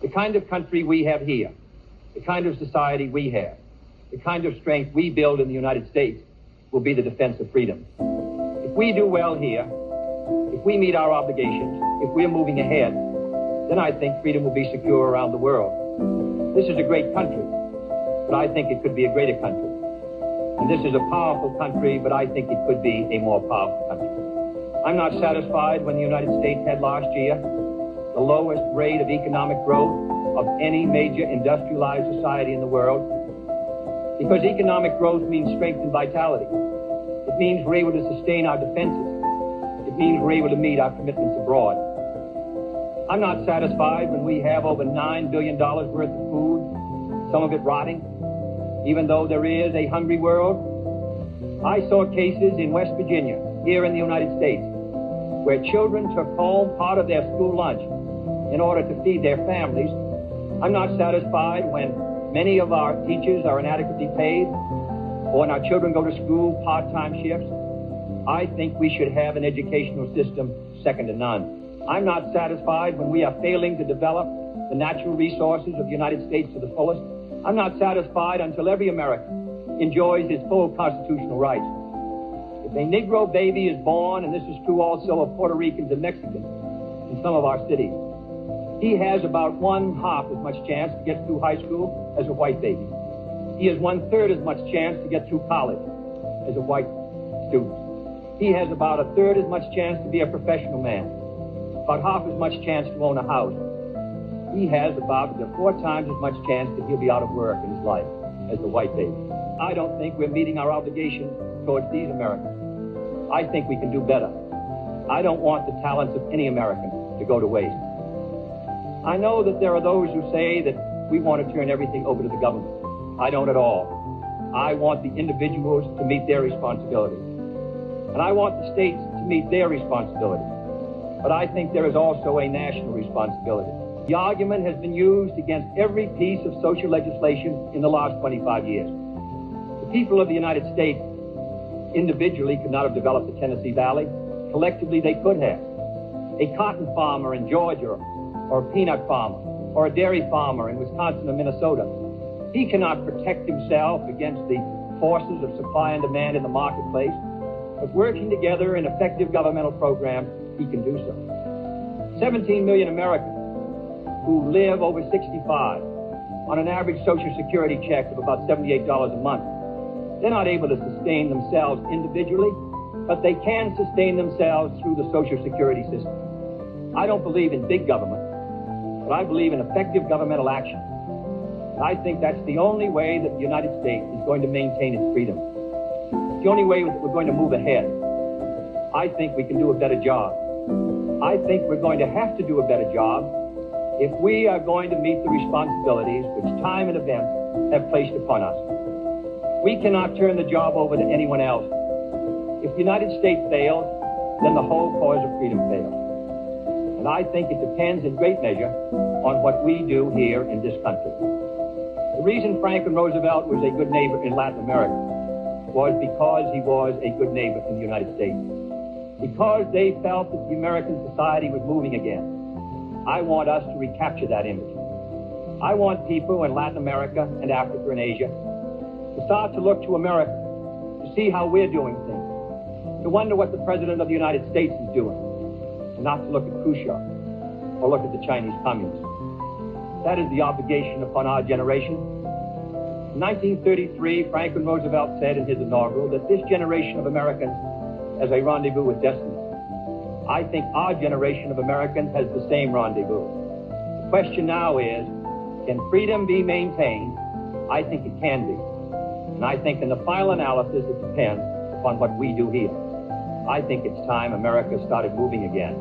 The kind of country we have here, the kind of society we have, the kind of strength we build in the United States will be the defense of freedom. If we do well here, if we meet our obligations, if we're moving ahead, then I think freedom will be secure around the world. This is a great country, but I think it could be a greater country. And this is a powerful country, but I think it could be a more powerful country. I'm not satisfied when the United States had last year the lowest rate of economic growth of any major industrialized society in the world, because economic growth means strength and vitality. It means we're able to sustain our defenses. It means we're able to meet our commitments abroad. I'm not satisfied when we have over $9 billion worth of food, some of it rotting, even though there is a hungry world. I saw cases in West Virginia, here in the United States, where children took home part of their school lunch in order to feed their families. I'm not satisfied when many of our teachers are inadequately paid, or when our children go to school part-time shifts. I think we should have an educational system second to none. I'm not satisfied when we are failing to develop the natural resources of the United States to the fullest. I'm not satisfied until every American enjoys his full constitutional rights. If a Negro baby is born, and this is true also of Puerto Ricans and Mexicans in some of our cities, he has about 1/2 as much chance to get through high school as a white baby. He has 1/3 as much chance to get through college as a white student. He has about 1/3 as much chance to be a professional man, about 1/2 as much chance to own a house. He has about 4 times as much chance that he'll be out of work in his life as the white baby. I don't think we're meeting our obligation towards these Americans. I think we can do better. I don't want the talents of any American to go to waste. I know that there are those who say that we want to turn everything over to the government. I don't at all. I want the individuals to meet their responsibilities. And I want the states to meet their responsibilities. But I think there is also a national responsibility. The argument has been used against every piece of social legislation in the last 25 years. The people of the United States individually could not have developed the Tennessee Valley. Collectively, they could have. A cotton farmer in Georgia, or a peanut farmer, or a dairy farmer in Wisconsin or Minnesota, he cannot protect himself against the forces of supply and demand in the marketplace. But working together in effective governmental programs, he can do so. 17 million Americans who live over 65 on an average Social Security check of about $78 a month. They're not able to sustain themselves individually, but they can sustain themselves through the Social Security system. I don't believe in big government, but I believe in effective governmental action. And I think that's the only way that the United States is going to maintain its freedom. It's the only way that we're going to move ahead. I think we can do a better job. I think we're going to have to do a better job if we are going to meet the responsibilities which time and events have placed upon us. We cannot turn the job over to anyone else. If the United States fails, then the whole cause of freedom fails. And I think it depends in great measure on what we do here in this country. The reason Franklin Roosevelt was a good neighbor in Latin America was because he was a good neighbor in the United States. Because they felt that the American society was moving again. I want us to recapture that image. I want people in Latin America and Africa and Asia to start to look to America, to see how we're doing things, to wonder what the President of the United States is doing, and not to look at Khrushchev or look at the Chinese communists. That is the obligation upon our generation. In 1933, Franklin Roosevelt said in his inaugural that this generation of Americans has a rendezvous with destiny. I think our generation of Americans has the same rendezvous. The question now is, can freedom be maintained? I think it can be. And I think in the final analysis, it depends upon what we do here. I think it's time America started moving again.